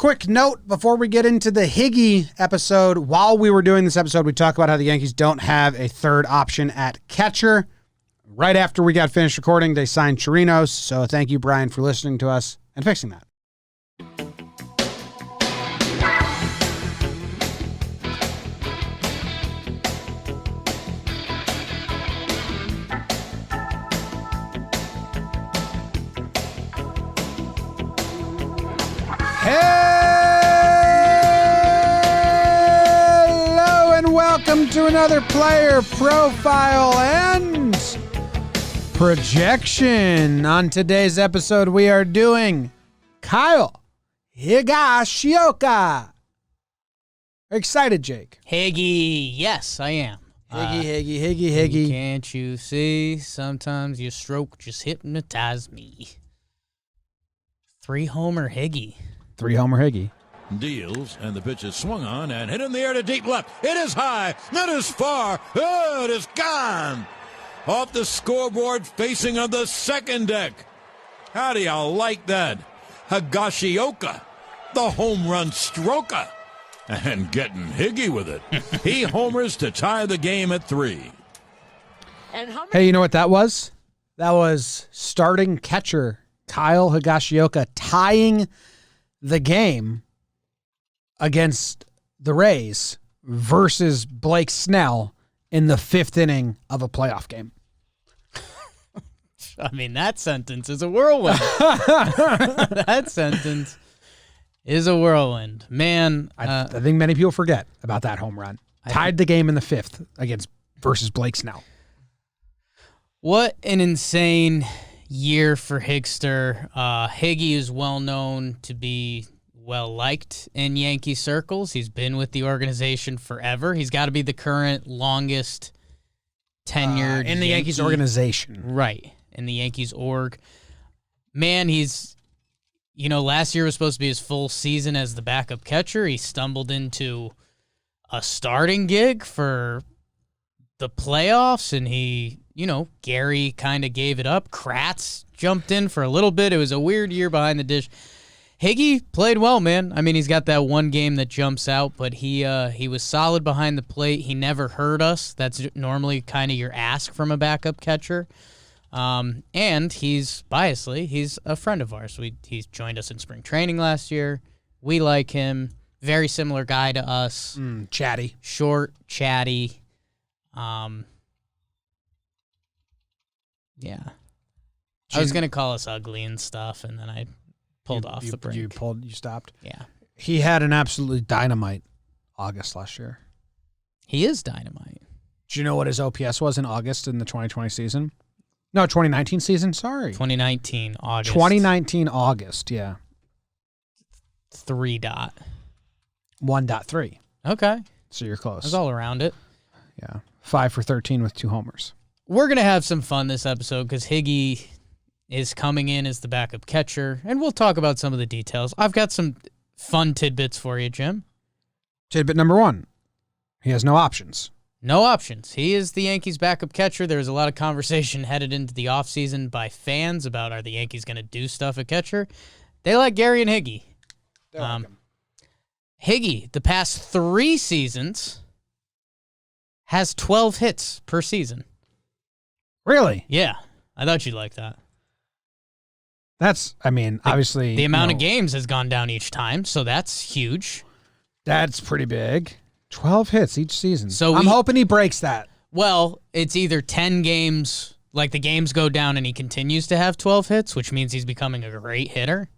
Quick note before we get into the Higgy episode. While we were doing this episode, we talked about how the Yankees don't have a third option at catcher. Right after we got finished recording, they signed Chirinos. So thank you, Brian, for listening to us and fixing that. Hello and welcome to another player profile and projection. On today's episode, we are doing Kyle Higashioka. Excited, Jake? Higgy, yes, I am. Higgy. Can't you see? Sometimes your stroke just hypnotized me. 3-homer Higgy. 3-homer Higgy. Deals, and the pitch is swung on and hit in the air to deep left. It is high, not as far. Oh, it is gone. Off the scoreboard facing on the second deck. How do you like that? Higashioka, the home run stroker. And getting Higgy with it. He homers to tie the game at 3. Hey, you know what that was? That was starting catcher Kyle Higashioka tying the game against the Rays versus Blake Snell in the 5th inning of a playoff game. I mean, that sentence is a whirlwind. That sentence is a whirlwind. Man, I think many people forget about that home run. Tied the game in the 5th versus Blake Snell. What an insane year for Higster. Higgy is well known to be well liked in Yankee circles. He's been with the organization forever. He's got to be the current longest tenured in the Yankees organization. Right, in the Yankees org. Man, he's, last year was supposed to be his full season as the backup catcher. He stumbled into a starting gig for the playoffs, and Gary kind of gave it up. Kratz jumped in for a little bit. It was a weird year behind the dish. Higgy played well, man. I mean, he's got that one game that jumps out, but he was solid behind the plate. He never hurt us. That's normally kind of your ask from a backup catcher. And he's a friend of ours. He's joined us in spring training last year. We like him. Very similar guy to us. Chatty. Short, chatty. Yeah. I was going to call us ugly and stuff, and then I pulled off the brink. You stopped? Yeah. He had an absolutely dynamite August last year. He is dynamite. Do you know what his OPS was in August in the 2020 season? No, 2019 season, sorry. 2019 August. 2019 August, yeah. 1.3. Okay. So you're close. That's all around it. Yeah. 5 for 13 with 2 homers. We're going to have some fun this episode because Higgy is coming in as the backup catcher, and we'll talk about some of the details. I've got some fun tidbits for you, Jim. Tidbit number 1. He has no options. No options. He is the Yankees' backup catcher. There was a lot of conversation headed into the offseason by fans about, are the Yankees going to do stuff at catcher? They like Gary and Higgy. They like him. Higgy, the past 3 seasons, has 12 hits per season. Really? Yeah. I thought you'd like that. That's, obviously. The amount of games has gone down each time, so that's huge. That's pretty big. 12 hits each season. So I'm hoping he breaks that. Well, it's either 10 games, like the games go down and he continues to have 12 hits, which means he's becoming a great hitter,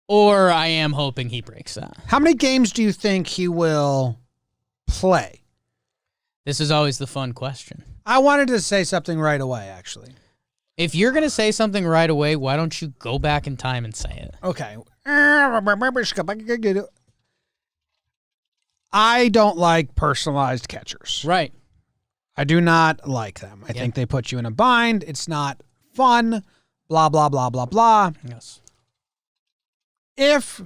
or I am hoping he breaks that. How many games do you think he will play? This is always the fun question. I wanted to say something right away, actually. If you're going to say something right away, why don't you go back in time and say it? Okay. I don't like personalized catchers. Right. I do not like them. I think they put you in a bind. It's not fun. Blah, blah, blah, blah, blah. Yes. If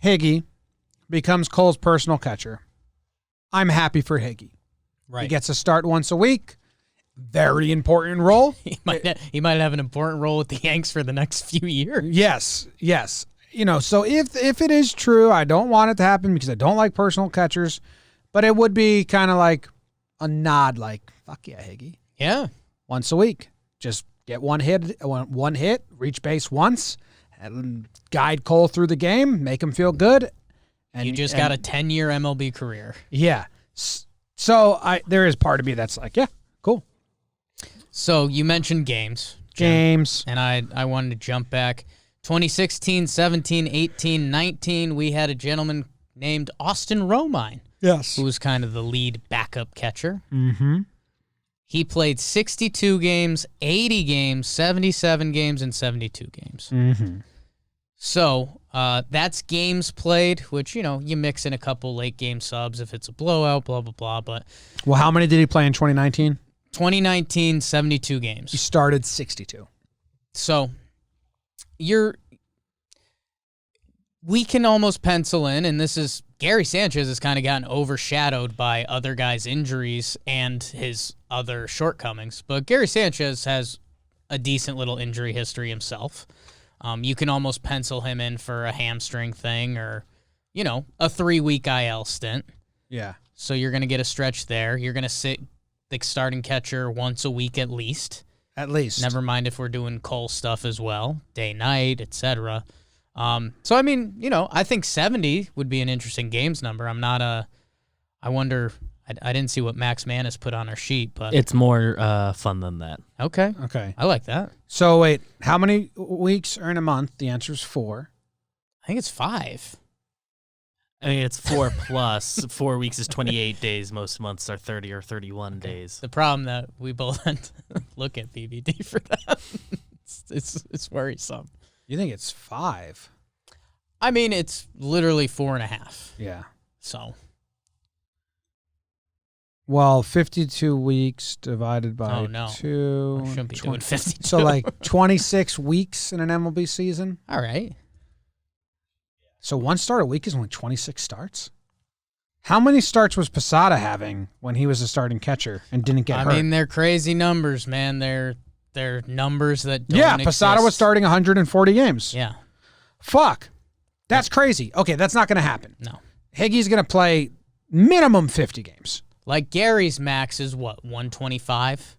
Higgy becomes Cole's personal catcher, I'm happy for Higgy. Right. He gets a start once a week. Very important role. He might have an important role with the Yanks for the next few years. Yes. so if it is true, I don't want it to happen because I don't like personal catchers, but it would be kind of like a nod, like, fuck yeah, Higgy. Yeah. Once a week. Just get one hit, reach base once, and guide Cole through the game, make him feel good. And you just got a 10-year MLB career. Yeah. So there is part of me that's like, yeah, cool. So you mentioned games. Jim, and I wanted to jump back. 2016, 17, 18, 19, we had a gentleman named Austin Romine. Yes. Who was kind of the lead backup catcher. Mm-hmm. He played 62 games, 80 games, 77 games, and 72 games. Mm-hmm. So that's games played, which, you mix in a couple late game subs if it's a blowout, blah, blah, blah. But well, how many did he play in 2019? 2019, 72 games. He started 62. So we can almost pencil in, and this is Gary Sanchez has kind of gotten overshadowed by other guys' injuries and his other shortcomings. But Gary Sanchez has a decent little injury history himself. You can almost pencil him in for a hamstring thing or, a 3-week IL stint. Yeah. So you're going to get a stretch there. You're going to sit the starting catcher once a week at least. At least. Never mind if we're doing Cole stuff as well, day, night, etc. So, I mean, I think 70 would be an interesting games number. I wonder, I didn't see what Max Manus put on our sheet, but. It's more fun than that. Okay. I like that. So, wait, how many weeks are in a month? The answer is 4. I think it's 5. I mean, it's 4 plus. 4 weeks is 28 days. Most months are 30 or 31 days. The problem that we both had to look at BBD for that. It's worrisome. You think it's 5? I mean, it's literally 4.5. Yeah. So. Well, 52 weeks divided by 2. I shouldn't be doing 52. So like 26 weeks in an MLB season? All right. So one start a week is only 26 starts? How many starts was Posada having when he was a starting catcher and didn't get hurt? I mean, they're crazy numbers, man. They're numbers that don't Posada exist. was starting 140 games. Yeah. Fuck. That's crazy. Okay, that's not going to happen. No. Higgy's going to play minimum 50 games. Like Gary's max is what, 125?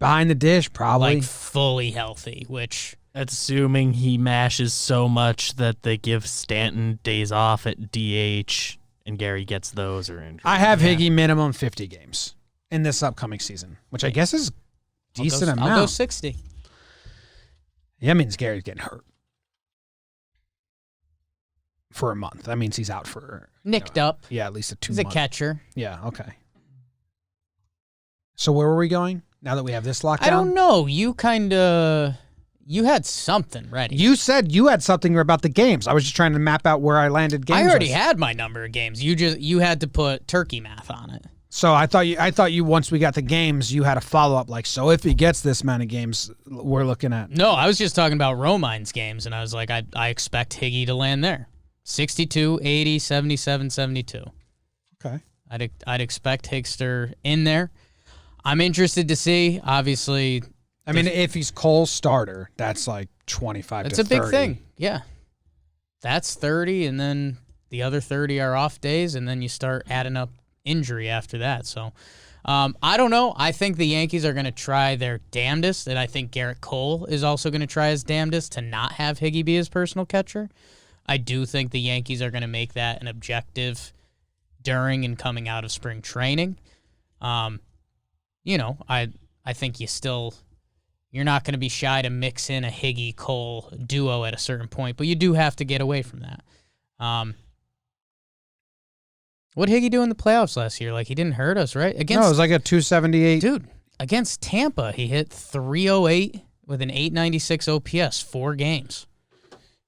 Behind the dish, probably. Like fully healthy, which... That's assuming he mashes so much that they give Stanton days off at DH and Gary gets those or injured. I have Higgy minimum 50 games in this upcoming season, which I guess is decent amount. I'll go 60. Yeah, that means Gary's getting hurt for a month. That means he's out for... Nicked up. Yeah, at least a 2 He's month. a catcher. Yeah, okay. So where were we going now that we have this lockdown? I don't know. You had something ready. You said you had something about the games. I was just trying to map out where I landed games. I already had my number of games. You had to put turkey math on it. So I thought you once we got the games, you had a follow up like, so if he gets this amount of games, we're looking at. No, I was just talking about Romine's games, and I was like, I expect Higgy to land there. 62, 80, 77, 72. Okay. I'd expect Higster in there. I'm interested to see, obviously. I mean, if he's Cole's starter, that's like 25 that's to 30. That's a big thing. Yeah. That's 30, and then the other 30 are off days, and then you start adding up injury after that. So, I don't know. I think the Yankees are going to try their damnedest, and I think Garrett Cole is also going to try his damnedest to not have Higgy be his personal catcher. I do think the Yankees are going to make that an objective during and coming out of spring training. I think you're not going to be shy to mix in a Higgy-Cole duo at a certain point, but you do have to get away from that. What did Higgy do in the playoffs last year? Like, he didn't hurt us, right? No, it was like a 278. Dude, against Tampa, he hit 308 with an 896 OPS, 4 games.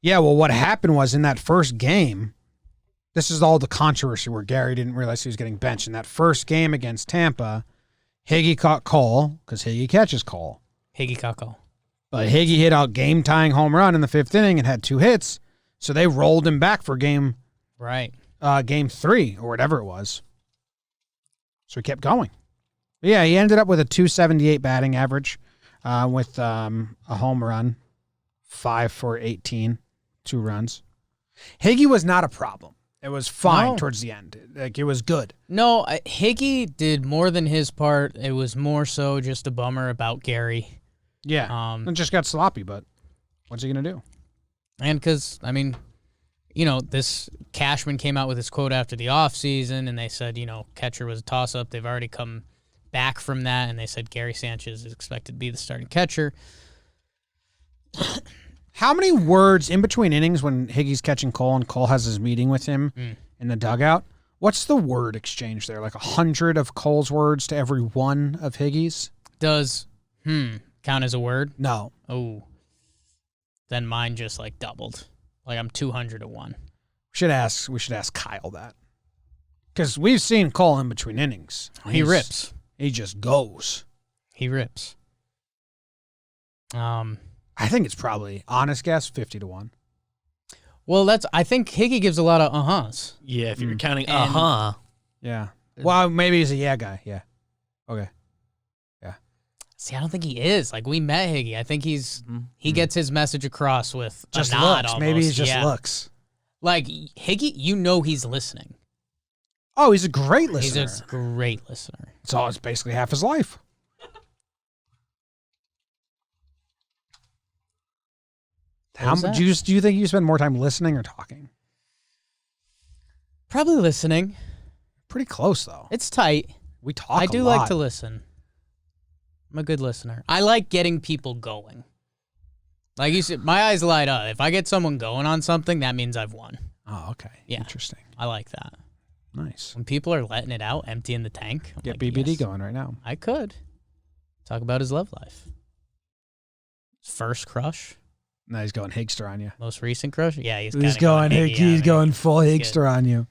Yeah, well, what happened was in that first game, this is all the controversy where Gary didn't realize he was getting benched. In that first game against Tampa, Higgy caught Cole because Higgy catches Cole. Higgy caught Cole. But Higgy hit a game-tying home run in the 5th inning and had 2 hits, so they rolled him back for game 3 or whatever it was. So he kept going. But yeah, he ended up with a 278 batting average with a home run, 5 for 18. 2 runs. Higgy was not a problem. It was fine No. towards the end. Like, it was good. No, Higgy did more than his part. It was more so just a bummer about Gary. Yeah. It just got sloppy, but what's he going to do? And because, I mean, this Cashman came out with his quote after the offseason, and they said, catcher was a toss-up. They've already come back from that, and they said Gary Sanchez is expected to be the starting catcher. How many words in between innings when Higgy's catching Cole and Cole has his meeting with him in the dugout? What's the word exchange there? Like 100 of Cole's words to every one of Higgy's? Does count as a word? No. Oh. Then mine just doubled. Like I'm 200 to 1. We should ask Kyle that. Because we've seen Cole in between innings. He rips. He just goes. He rips. I think it's probably, honest guess, 50 to 1. Well, I think Higgy gives a lot of uh-huhs. Yeah, if you're counting Yeah. Well, maybe he's a yeah guy. Yeah. Okay. Yeah. See, I don't think he is. We met Higgy. I think he gets his message across with Just a nod looks. almost. Maybe he just looks. Higgy, he's listening. Oh, he's a great listener. He's a great listener. It's basically half his life. How much do you think you spend more time listening or talking? Probably listening. Pretty close though. It's tight. We talk. I do a lot. like to listen. I'm a good listener. I like getting people going. Like you said, my eyes light up. If I get someone going on something, that means I've won. Oh, okay. Yeah. Interesting. I like that. Nice. When people are letting it out, emptying the tank. Get BBD going right now. I could. Talk about his love life. First crush. Now he's going Higster on you. Most recent crush? Yeah, he's going Higgy. He's going full Higster on you.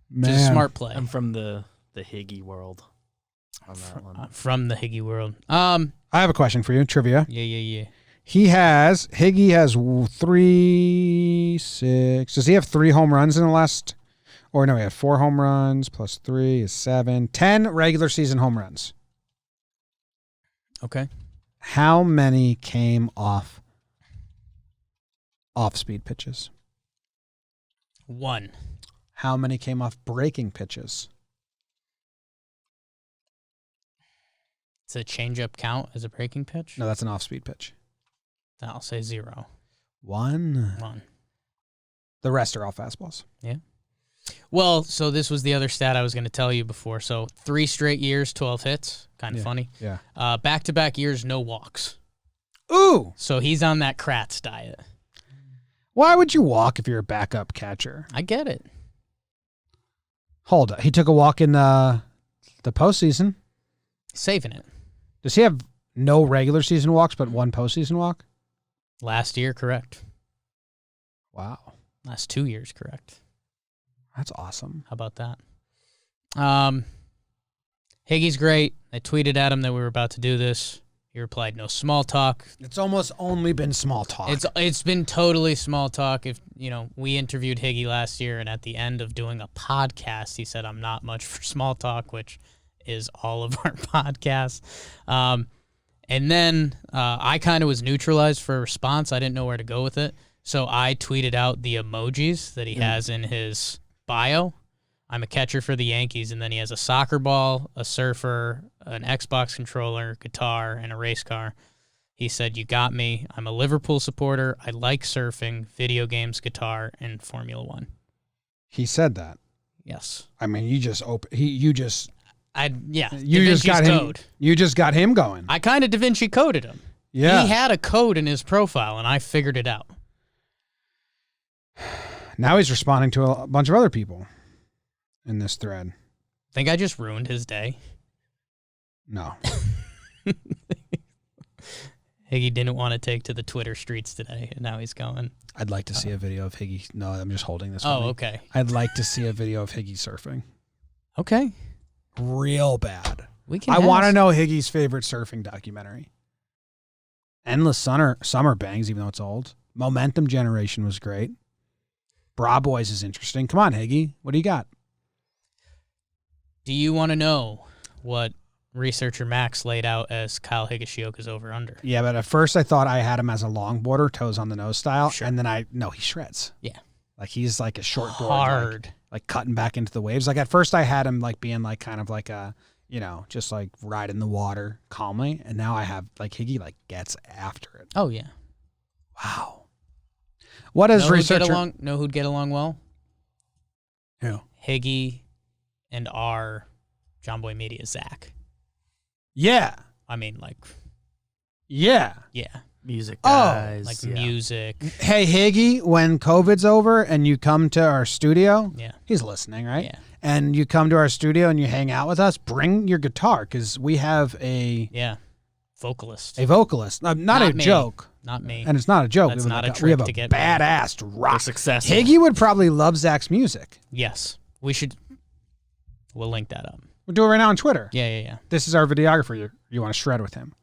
Man. Just a smart play. I'm from the Higgy world on that one. From the Higgy world. I have a question for you. Trivia. Yeah. Higgy has 3, 6. Does he have 3 home runs in the last? Or no, he had 4 home runs plus 3 is 7. 10 regular season home runs. Okay. How many came off-speed pitches? 1. How many came off breaking pitches? Does a changeup count as a breaking pitch? No, that's an off-speed pitch. Then I'll say 0. 1. 1. The rest are all fastballs. Yeah. Well, so this was the other stat I was going to tell you before. So 3 straight years, 12 hits. Kind of funny. Yeah. Back-to-back years, no walks. Ooh. So he's on that Kratz diet. Why would you walk if you're a backup catcher? I get it. Hold up. He took a walk in the postseason. Saving it. Does he have no regular season walks but 1 postseason walk? Last year, correct. Wow. Last 2 years, correct. That's awesome. How about that? Higgy's great. I tweeted at him that we were about to do this. He replied, "No small talk." It's almost only been small talk. It's been totally small talk. If we interviewed Higgy last year, and at the end of doing a podcast, he said, "I'm not much for small talk," which is all of our podcasts. And then I kind of was neutralized for a response. I didn't know where to go with it, so I tweeted out the emojis that he has in his bio. I'm a catcher for the Yankees, and then he has a soccer ball, a surfer, an Xbox controller, guitar, and a race car. He said, "You got me. I'm a Liverpool supporter. I like surfing, video games, guitar, and Formula One." He said that. Yes. I mean, you just You just got him. code. You just got him going. I kind of Da Vinci coded him. Yeah. He had a code in his profile, and I figured it out. Now he's responding to a bunch of other people in this thread. Think I just ruined his day? No. Higgy didn't want to take to the Twitter streets today, and now he's going. I'd like to see a video of Higgy. No, I'm just holding this. Oh, okay. I'd like to see a video of Higgy surfing. Okay. Real bad. I want to know Higgy's favorite surfing documentary. Endless Summer Bangs, even though it's old. Momentum Generation was great. Bra Boys is interesting. Come on, Higgy. What do you got? Do you want to know what researcher Max laid out as Kyle Higashioka's over-under. Yeah, but at first I thought I had him as a long border, toes on the nose style, Sure. and then he shreds. Yeah. Like he's like a short board, Hard. like cutting back into the waves. Like at first I had him like being like kind of like a, just like riding the water calmly, and now I have like Higgy like gets after it. Oh, yeah. Wow. What is researcher? Know who'd get along well? Who? Higgy and our JOMBOY Media, Zach. Yeah. I mean, like, Yeah. yeah. Music guys. Like yeah. music. Hey, Higgy, when COVID's over and you come to our studio, Yeah. he's listening, right? Yeah. And you come to our studio and you hang out with us, bring your guitar because we have a Vocalist. vocalist. Not a me. joke. Not me. And it's not a joke. That's we have not a we trick have a to get me. badass rock. They're successful. Higgy would probably love Zach's music. Yes. We'll link that up. We'll do it right now on Twitter. Yeah. This This is our videographer. You want to shred with him.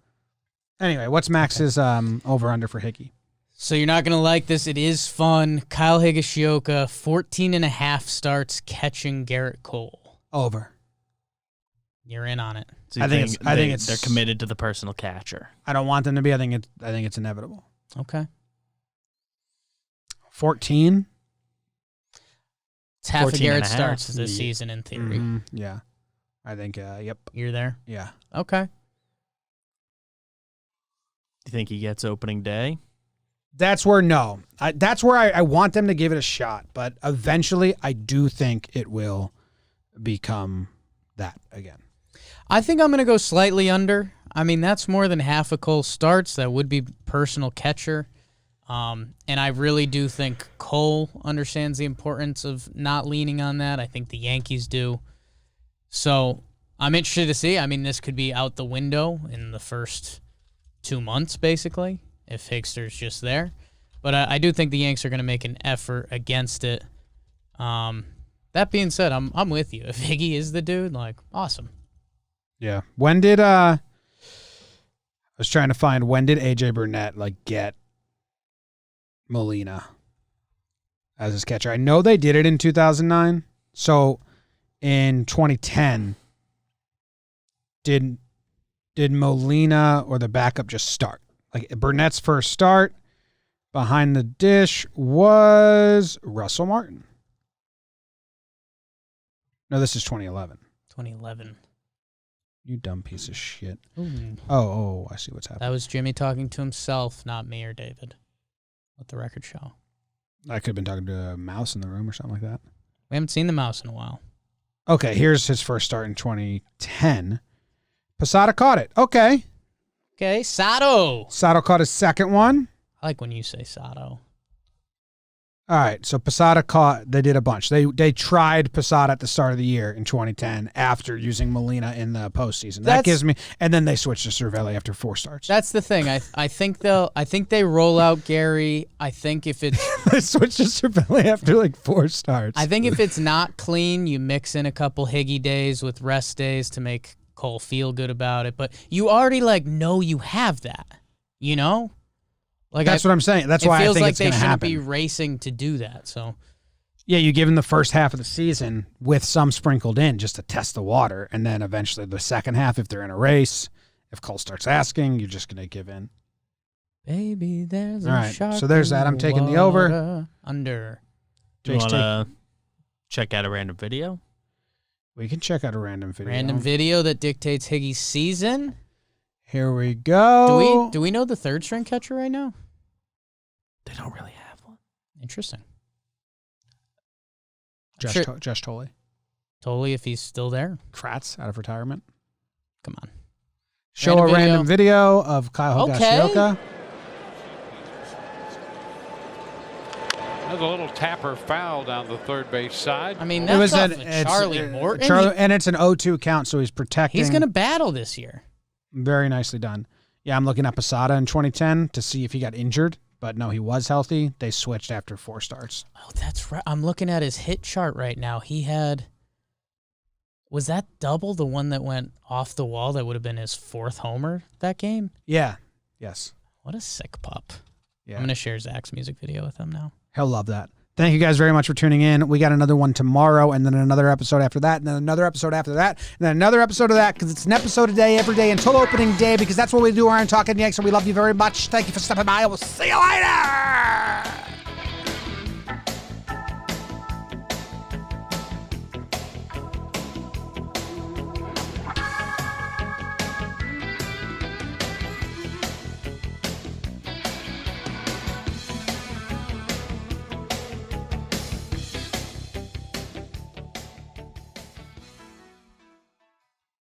Anyway, what's Max's over-under for Higgy? So you're not going to like this. It is fun. Kyle Higashioka, 14.5 starts catching Garrett Cole. Over. You're in on it. So I think they're committed to the personal catcher. I don't want them to be. I think it's inevitable. Okay. 14. It's half of 14 Garrett and a half. starts this season in theory. Mhm. Yeah. I think, yep. You're there? Yeah. Okay. Do you think he gets opening day? That's where I want them to give it a shot, but eventually I do think it will become that again. I think I'm going to go slightly under. I mean, that's more than half of Cole's starts. That would be personal catcher. And I really do think Cole understands the importance of not leaning on that. I think the Yankees do. So I'm interested to see. I mean, this could be out the window in the first 2 months, basically, if Higster's just there. But I do think the Yanks are going to make an effort against it. That being said, I'm with you. If Higgy is the dude, like, awesome. Yeah. When did I was trying to find when did AJ Burnett get Molina as his catcher? I know they did it in 2009. So in 2010, did Molina or the backup just start? Like Burnett's first start behind the dish was Russell Martin. No, this is 2011. 2011. You dumb piece of shit. Ooh. Oh, I see what's happening. That was Jimmy talking to himself, not me or David. Let the record show. I could have been talking to a mouse in the room or something like that. We haven't seen the mouse in a while. Okay, here's his first start in 2010. Posada caught it. Okay. Okay, Sato. Sato caught his second one. I like when you say Sato. All right, so Posada they did a bunch. They tried Posada at the start of the year in 2010 after using Molina in the postseason. And then they switched to Cervelli after 4 starts. That's the thing. I think they roll out Gary. I think if it's They switched to Cervelli after 4 starts. I think if it's not clean, you mix in a couple Higgy days with rest days to make Cole feel good about it. But you already know you have that, you know? That's what I'm saying. That's why I think it's going to happen. It feels like they shouldn't be racing to do that. So, yeah, you give them the first half of the season with some sprinkled in just to test the water, and then eventually the second half, if they're in a race, if Cole starts asking, you're just going to give in. Baby, there's all right, a shark. So there's that. I'm taking the over. Under. Do you want to check out a random video? We can check out a random video. Random video that dictates Higgy's season. Here we go. Do we know the third string catcher right now? They don't really have one. Interesting. Josh Tolley. Tolley, if he's still there. Kratz out of retirement. Come on. Show a random video of Kyle Higashioka. Okay. There's a little tapper foul down the third base side. I mean, that's Charlie Morton. And it's an 0-2 count, so he's protecting. He's going to battle this year. Very nicely done. Yeah, I'm looking at Posada in 2010 to see if he got injured, but no, he was healthy. They switched after 4 starts. Oh, that's right. I'm looking at his hit chart right now. Was that double the one that went off the wall that would have been his 4th homer that game? Yeah. Yes. What a sick pup. Yeah. I'm going to share Zach's music video with him now. He'll love that. Thank you guys very much for tuning in. We got another one tomorrow, and then another episode after that, and then another episode after that, and then another episode of that, because it's an episode a day, every day, until opening day, because that's what we do here on Talkin' Yanks, and we love you very much. Thank you for stopping by. We'll see you later.